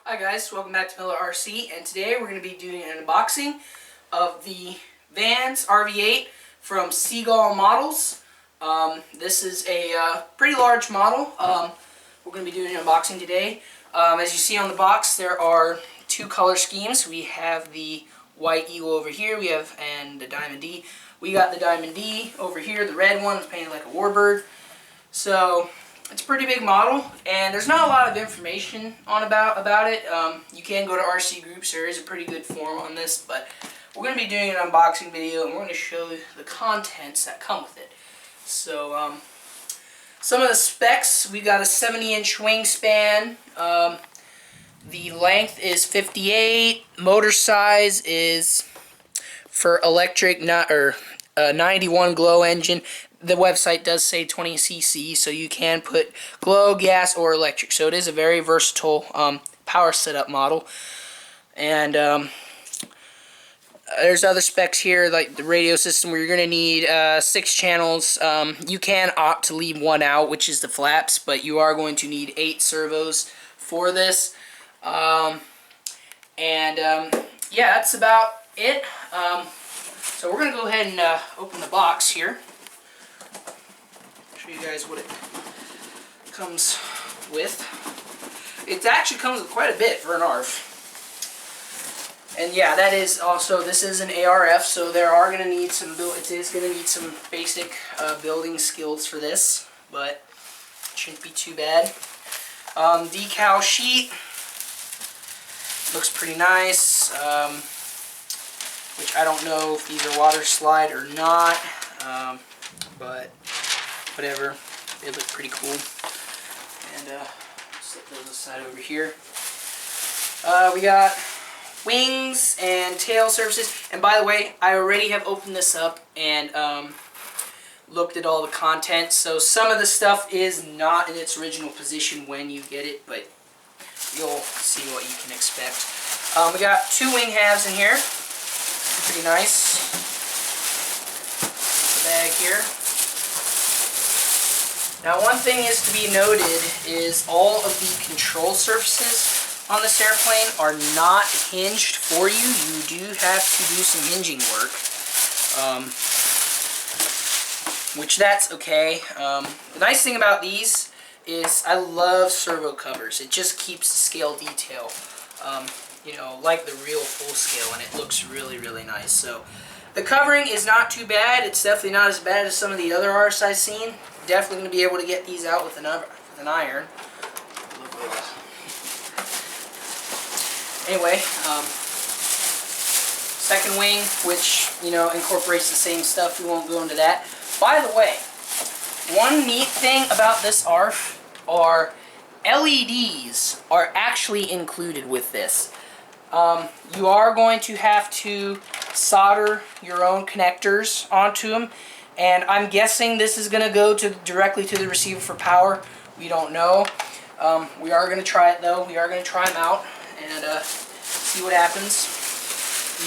Hi guys, welcome back to Miller RC, and today we're going to be doing an unboxing of the Vans RV-8 from Seagull Models. This is a pretty large model. We're going to be doing an unboxing today. As you see on the box, there are two color schemes. We have the white eagle over here, and the diamond D. We got the diamond D over here. The red one is painted like a warbird. So it's a pretty big model, and there's not a lot of information about it. You can go to RC groups. There is a pretty good forum on this, but we're going to be doing an unboxing video, and we're going to show the contents that come with it. So, some of the specs: we got a 70-inch wingspan. The length is 58. Motor size is for electric, 91 glow engine. The website does say 20 cc, so you can put glow, gas, or electric. So it is a very versatile power setup model. And there's other specs here, like the radio system, where you're going to need 6 channels. You can opt to leave one out, which is the flaps, but you are going to need 8 servos for this. Yeah, that's about it. So we're going to go ahead and open the box here. Show you guys what it comes with. It actually comes with quite a bit for an ARF. And yeah, that is also, this is an ARF, so there are going to need some it is going to need some basic building skills for this, but it shouldn't be too bad. Decal sheet looks pretty nice, which I don't know if these are water slide or not, but whatever, they look pretty cool. And set those aside over here. We got wings and tail surfaces. And by the way, I already have opened this up and looked at all the contents. So some of the stuff is not in its original position when you get it, but you'll see what you can expect. We got 2 wing halves in here. Pretty nice. The bag here. Now, one thing is to be noted is all of the control surfaces on this airplane are not hinged for you. You do have to do some hinging work, which that's okay. The nice thing about these is I love servo covers. It just keeps the scale detail, you know, like the real full scale, and it looks really, really nice. So the covering is not too bad. It's definitely not as bad as some of the other ARFs I've seen. Definitely going to be able to get these out with an iron. Anyway, second wing, which, you know, incorporates the same stuff. We won't go into that. By the way, one neat thing about this ARF are LEDs are actually included with this. You are going to have to solder your own connectors onto them. And I'm guessing this is going to go directly to the receiver for power. We don't know. We are going to try it though. We are going to try them out and see what happens.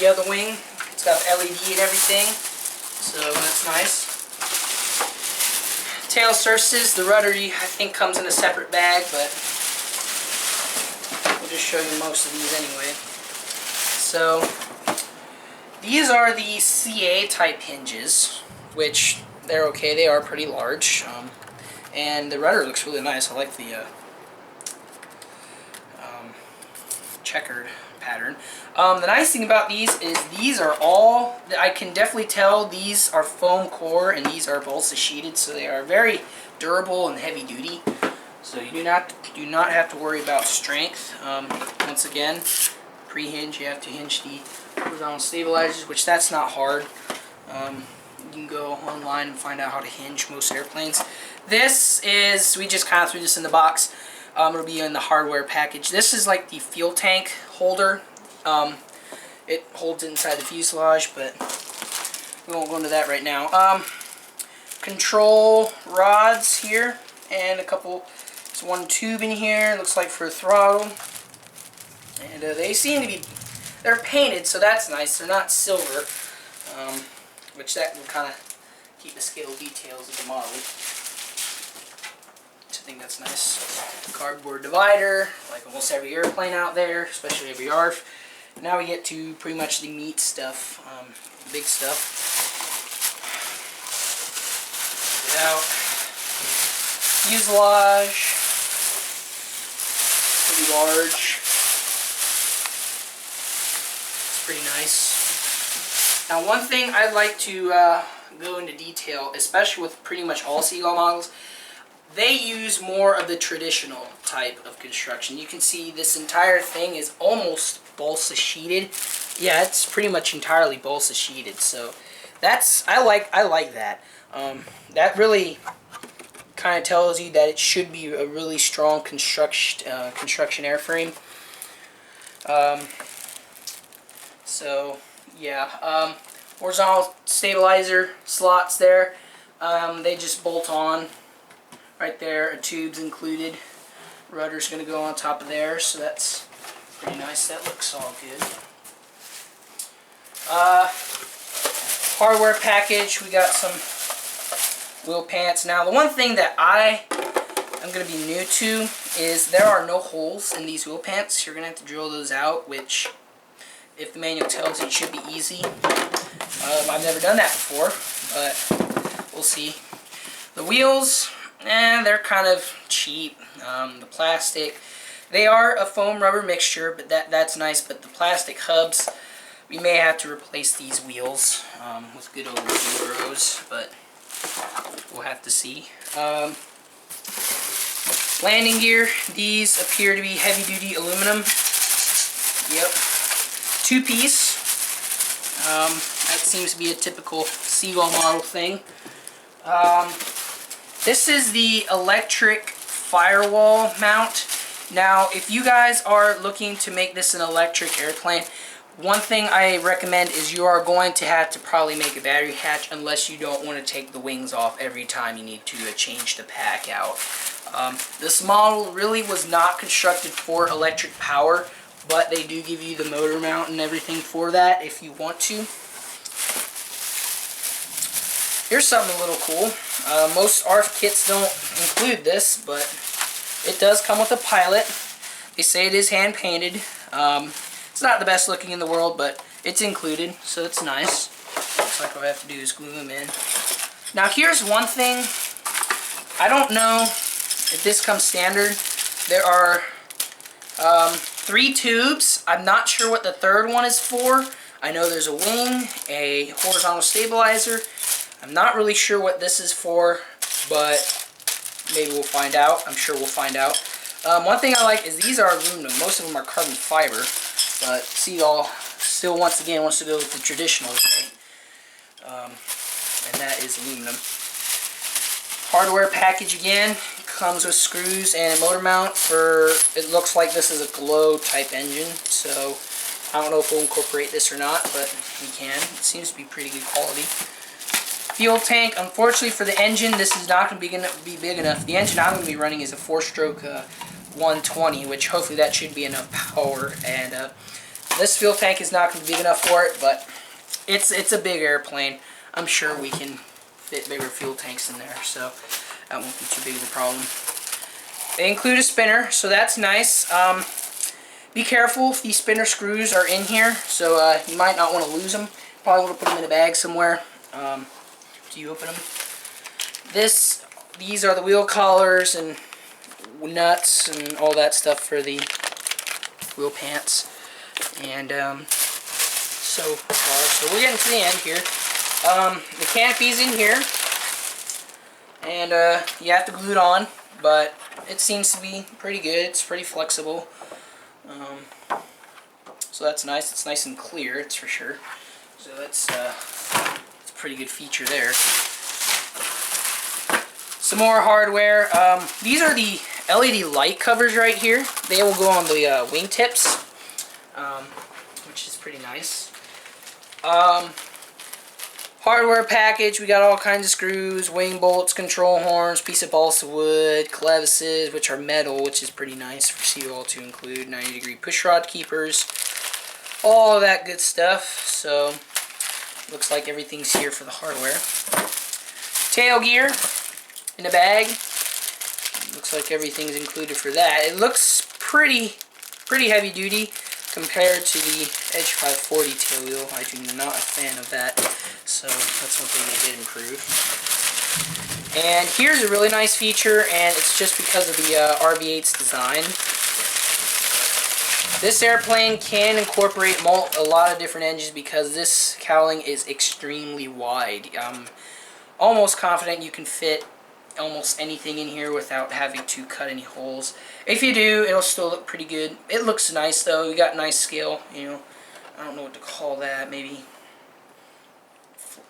The other wing, it's got LED and everything, so that's nice. Tail surfaces, the rudder I think comes in a separate bag, but we'll just show you most of these anyway. So these are the CA type hinges, which they're okay. They are pretty large, and the rudder looks really nice. I like the checkered pattern. The nice thing about these is these are all, I can definitely tell these are foam core and these are balsa sheeted, so they are very durable and heavy duty. So you do not have to worry about strength. Once again, pre-hinge, you have to hinge the horizontal stabilizers, which that's not hard. You can go online and find out how to hinge most airplanes. This is, we just kind of threw this in the box. It'll be in the hardware package. This is like the fuel tank holder. It holds it inside the fuselage, but we won't go into that right now. Control rods here, and a couple, there's one tube in here, looks like for a throttle. And they seem to be, they're painted, so that's nice. They're not silver. Which that will kind of keep the scale details of the model I think that's nice. Cardboard divider, like almost every airplane out there, especially every ARF. Now we get to pretty much the meat stuff, big stuff. Get out. Fuselage. Pretty large. It's pretty nice. Now one thing I'd like to go into detail, especially with pretty much all Seagull models, they use more of the traditional type of construction. You can see this entire thing is almost balsa sheeted. Yeah, it's pretty much entirely balsa sheeted. So that's I like that. That really kind of tells you that it should be a really strong construction airframe. So yeah, horizontal stabilizer slots there. They just bolt on. Right there, a tube's included. Rudder's going to go on top of there, so that's pretty nice. That looks all good. Hardware package, we got some wheel pants. Now, the one thing that I am going to be new to is there are no holes in these wheel pants. You're going to have to drill those out, which, if the manual tells you, it should be easy. I've never done that before, but we'll see. The wheels, they're kind of cheap. The plastic, they are a foam rubber mixture, but that's nice. But the plastic hubs, we may have to replace these wheels with good old Bros, but we'll have to see. Landing gear, these appear to be heavy-duty aluminum. Yep, two-piece. That seems to be a typical Seagull model thing. This is the electric firewall mount. Now, if you guys are looking to make this an electric airplane, one thing I recommend is you are going to have to probably make a battery hatch unless you don't want to take the wings off every time you need to change the pack out. This model really was not constructed for electric power, but they do give you the motor mount and everything for that if you want to. Here's something a little cool. Most ARF kits don't include this, but it does come with a pilot. They say it is hand painted. It's not the best looking in the world, but it's included, so it's nice. Looks like all I have to do is glue them in. Now here's one thing. I don't know if this comes standard. There are 3 tubes. I'm not sure what the third one is for. I know there's a wing, a horizontal stabilizer. I'm not really sure what this is for, but maybe we'll find out. I'm sure we'll find out. One thing I like is these are aluminum. Most of them are carbon fiber, but Seagull still once again wants to go with the traditional way, and that is aluminum. Hardware package again comes with screws and a motor mount for, it looks like this is a glow type engine, so I don't know if we'll incorporate this or not, but we can. It seems to be pretty good quality. Fuel tank, unfortunately for the engine, this is not going to be big enough. The engine I'm going to be running is a 4-stroke 120, which hopefully that should be enough power. And this fuel tank is not going to be big enough for it, but it's a big airplane. I'm sure we can fit bigger fuel tanks in there, so that won't be too big of a problem. They include a spinner, so that's nice. Be careful if these spinner screws are in here, so you might not want to lose them. Probably want to put them in a bag somewhere. Do you open them? These are the wheel collars and nuts and all that stuff for the wheel pants. And so we're getting to the end here. The canopy's in here, and you have to glue it on, but it seems to be pretty good. It's pretty flexible. So that's nice. It's nice and clear, it's for sure. So that's a pretty good feature there. Some more hardware. These are the LED light covers right here. They will go on the wingtips, which is pretty nice. Hardware package, we got all kinds of screws, wing bolts, control horns, piece of balsa wood, clevises, which are metal, which is pretty nice for Seagull to include, 90-degree push rod keepers, all of that good stuff. So looks like everything's here for the hardware. Tail gear in a bag. Looks looks like everything's included for that. It looks pretty heavy duty compared to the Edge 540 tail wheel. I am not a fan of that, so that's one thing they did improve. And here's a really nice feature, and it's just because of the RV-8's design. This airplane can incorporate a lot of different engines because this cowling is extremely wide. I'm almost confident you can fit almost anything in here without having to cut any holes. If you do, it'll still look pretty good. It looks nice though. You got nice scale, you know. I don't know what to call that. Maybe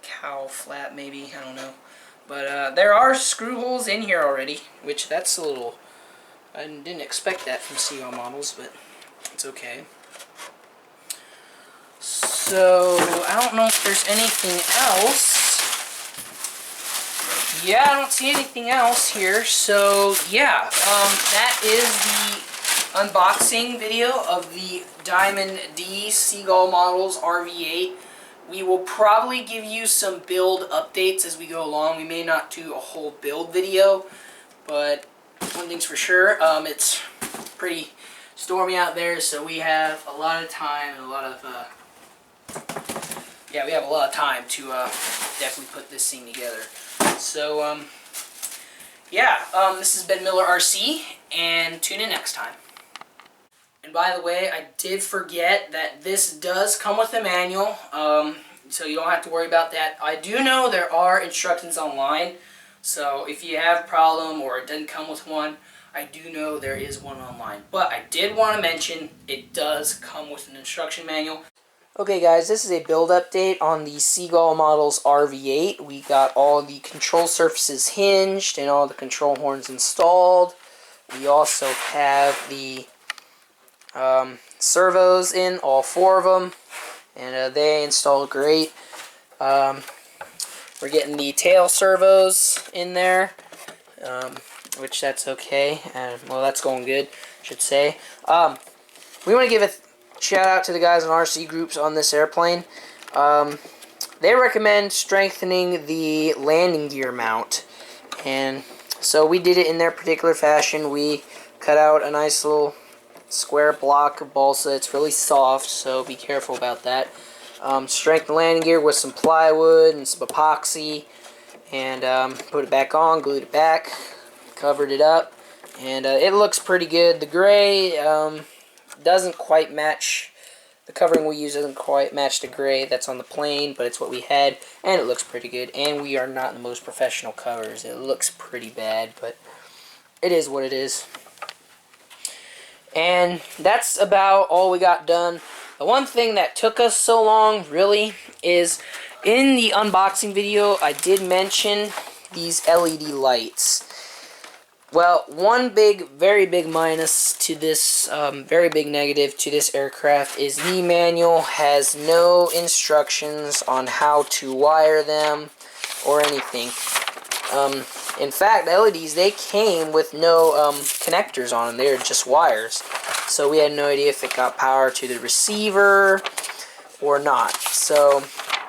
cowl flat, maybe. I don't know. But there are screw holes in here already, which that's a little... I didn't expect that from Seagull Models, but it's okay. So, I don't know if there's anything else. Yeah, I don't see anything else here. So, yeah, that is the unboxing video of the Diamond D Seagull Models RV-8. We will probably give you some build updates as we go along. We may not do a whole build video, but one thing's for sure, it's pretty stormy out there, so we have a lot of time and a lot of, yeah, we have a lot of time to definitely put this thing together. So, yeah, this has been Miller RC, and tune in next time. And by the way, I did forget that this does come with a manual, so you don't have to worry about that. I do know there are instructions online, so if you have a problem or it doesn't come with one, I do know there is one online. But I did want to mention it does come with an instruction manual. Okay guys, this is a build update on the Seagull Models RV-8. We got all the control surfaces hinged and all the control horns installed. We also have the servos in, all 4 of them, and they installed great. We're getting the tail servos in there, which that's okay, and well, that's going good, I should say. We want to give a shout out to the guys in RC groups on this airplane. They recommend strengthening the landing gear mount, and so we did it in their particular fashion. We cut out a nice little square block of balsa. It's really soft, so be careful about that. Strengthen the landing gear with some plywood and some epoxy, and put it back on, glued it back, covered it up, and it looks pretty good. The gray doesn't quite match, the covering we use doesn't quite match the gray that's on the plane, but it's what we had, and it looks pretty good. And we are not the most professional covers. It looks pretty bad, but it is what it is. And that's about all we got done. The one thing that took us so long, really, is in the unboxing video, I did mention these LED lights. Well, one very big minus to this, very big negative to this aircraft is the manual has no instructions on how to wire them or anything. In fact, the LEDs, they came with no connectors on them. They were just wires. So we had no idea if it got power to the receiver or not. So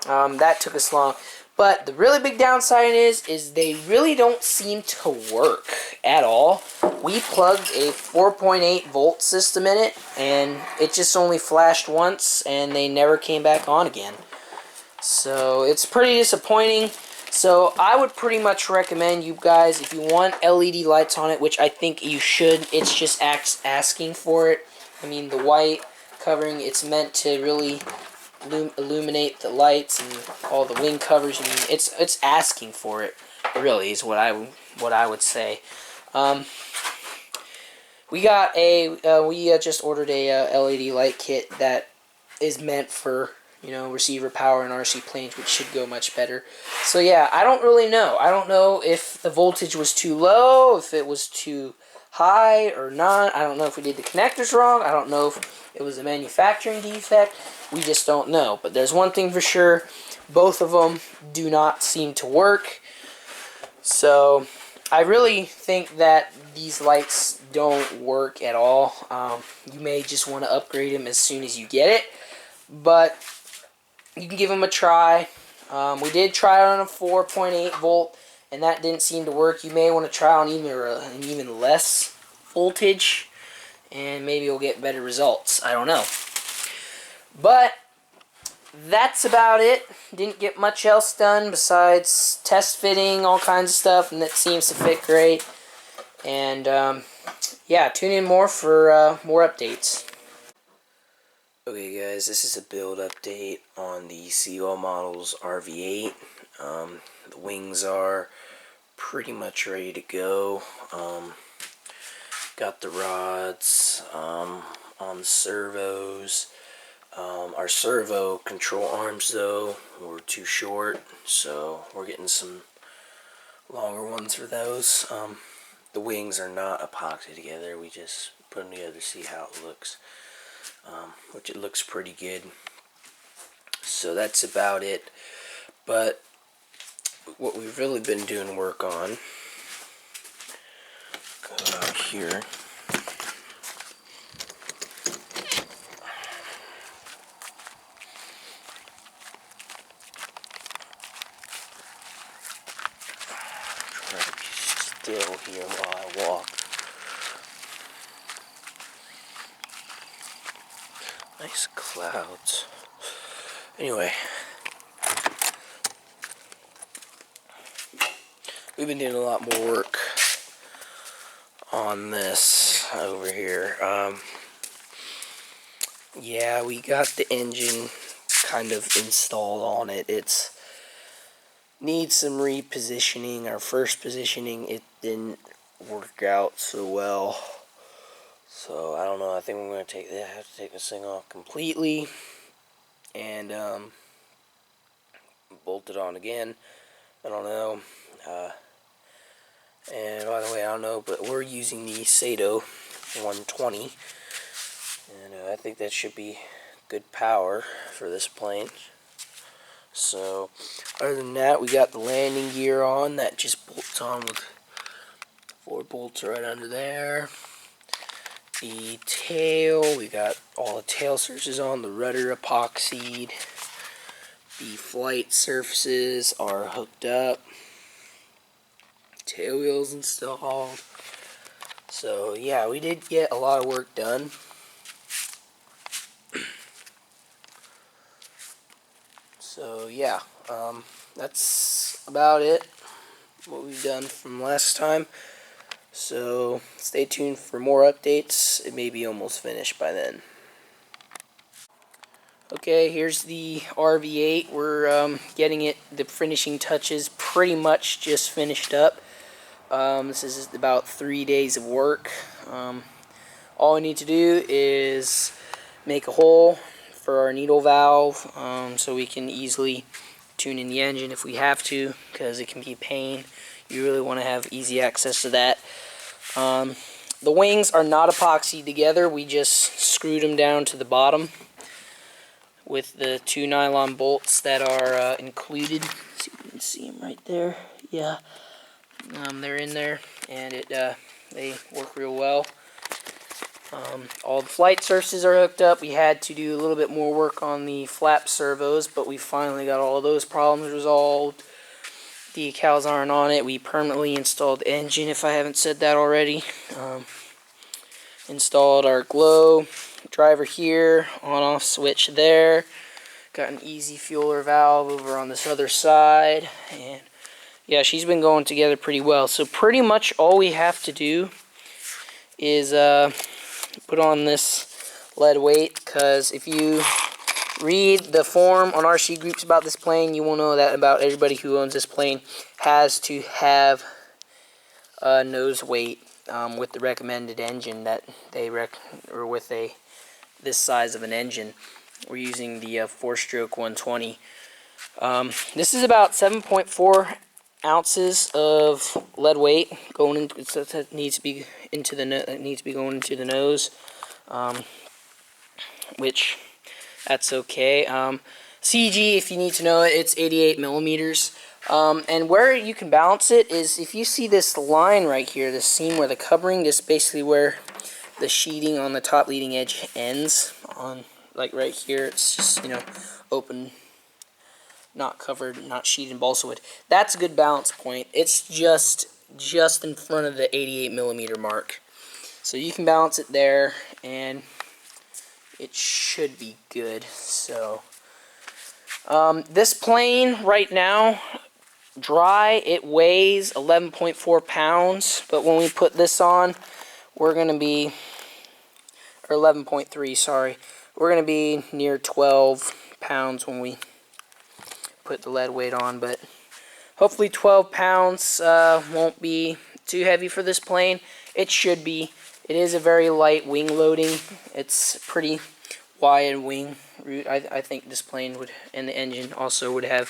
that took us long. But the really big downside is they really don't seem to work at all. We plugged a 4.8 volt system in it, and it just only flashed once, and they never came back on again. So it's pretty disappointing. So I would pretty much recommend you guys, if you want LED lights on it, which I think you should, it's just asking for it. I mean, the white covering, it's meant to really illuminate the lights and all the wing covers. I mean, it's asking for it, really, is what I would say. We got we just ordered a LED light kit that is meant for, you know, receiver power and RC planes, which should go much better. So yeah, I don't really know. I don't know if the voltage was too low, if it was too high or not. I don't know if we did the connectors wrong. I don't know if it was a manufacturing defect. We just don't know. But there's one thing for sure. Both of them do not seem to work. So I really think that these lights don't work at all. You may just want to upgrade them as soon as you get it. But you can give them a try. We did try it on a 4.8 volt, and that didn't seem to work, you may want to try on either an even less voltage, and maybe you'll get better results. I don't know. But that's about it. Didn't get much else done besides test fitting, all kinds of stuff, and that seems to fit great. And yeah, tune in more for more updates. Okay guys, this is a build update on the Seagull Models RV-8. The wings are pretty much ready to go. Got the rods on the servos. Our servo control arms though were too short, so we're getting some longer ones for those. The wings are not epoxy together, we just put them together to see how it looks, which it looks pretty good. So that's about it. But what we've really been doing work on, go out here. Try to be still here while I walk. Nice clouds. Anyway, we've been doing a lot more work on this over here. Yeah, we got the engine kind of installed on it. It's needs some repositioning. Our first positioning, it didn't work out so well. So I don't know. I think we're going to have to take this thing off completely and bolt it on again. I don't know. And by the way, I don't know, but we're using the Sato 120, and I think that should be good power for this plane. So other than that, we got the landing gear on that just bolts on with 4 bolts right under there. The tail, we got all the tail surfaces on, the rudder epoxied. The flight surfaces are hooked up. Tail wheels installed. So yeah, we did get a lot of work done. So yeah, that's about it, what we've done from last time. So stay tuned for more updates. It may be almost finished by then. Okay, here's the RV-8. We're getting it, the finishing touches pretty much just finished up. This is about 3 days of work. All we need to do is make a hole for our needle valve, so we can easily tune in the engine if we have to, because it can be a pain. You really want to have easy access to that. The wings are not epoxied together. We just screwed them down to the bottom with the 2 nylon bolts that are included. See if you can see them right there. Yeah, they're in there, and they work real well. All the flight surfaces are hooked up. We had to do a little bit more work on the flap servos, but we finally got all those problems resolved. Decals aren't on it. We permanently installed the engine, if I haven't said that already. Installed our glow driver here, on-off switch there. Got an easy fueler valve over on this other side. And yeah, she's been going together pretty well. So pretty much all we have to do is put on this lead weight, because if you read the forum on RC groups about this plane, you will know that about everybody who owns this plane has to have a nose weight with the recommended engine that they or with this size of an engine. We're using the 4-stroke 120. This is about 7.4 ounces of lead weight going into, so that needs to be into going into the nose, which that's okay. CG, if you need to know it, it's 88 millimeters. And where you can balance it is if you see this line right here, this seam where the covering, this is basically where the sheeting on the top leading edge ends, on like right here. It's just, you know, open not covered, not sheeted in balsa wood. That's a good balance point. It's just in front of the 88mm mark. So you can balance it there, and it should be good. So this plane right now, dry, it weighs 11.4 pounds, but when we put this on, we're going to be, or 11.3, sorry, we're going to be near 12 pounds when we put the lead weight on, but hopefully 12 pounds won't be too heavy for this plane. It should be. It is a very light wing loading. It's pretty wide wing root. I think this plane would, and the engine also would have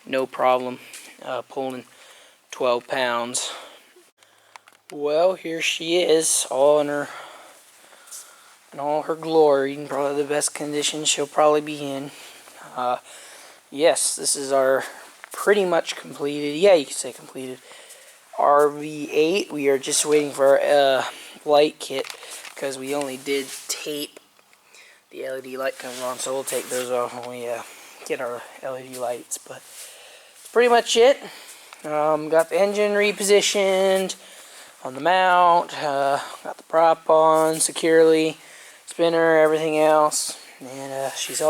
no problem pulling 12 pounds. Well, here she is, all in all her glory, probably the best condition she'll probably be in. Yes, this is our pretty much completed, yeah, you can say completed, RV-8. We are just waiting for our light kit, because we only did tape the LED light comes on, so we'll take those off when we get our LED lights. But that's pretty much it. Got the engine repositioned on the mount, got the prop on securely, spinner, everything else, and she's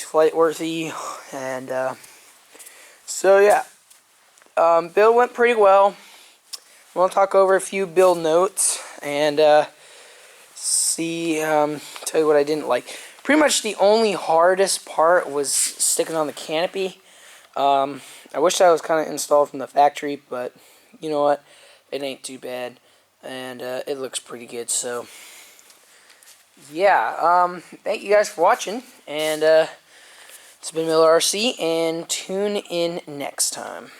flight worthy. And so yeah, build went pretty well. I want to talk over a few build notes and tell you what I didn't like. Pretty much the only hardest part was sticking on the canopy. I wish that was kind of installed from the factory, but you know what? It ain't too bad, and it looks pretty good. So yeah, thank you guys for watching, and it's been Miller RC, and tune in next time.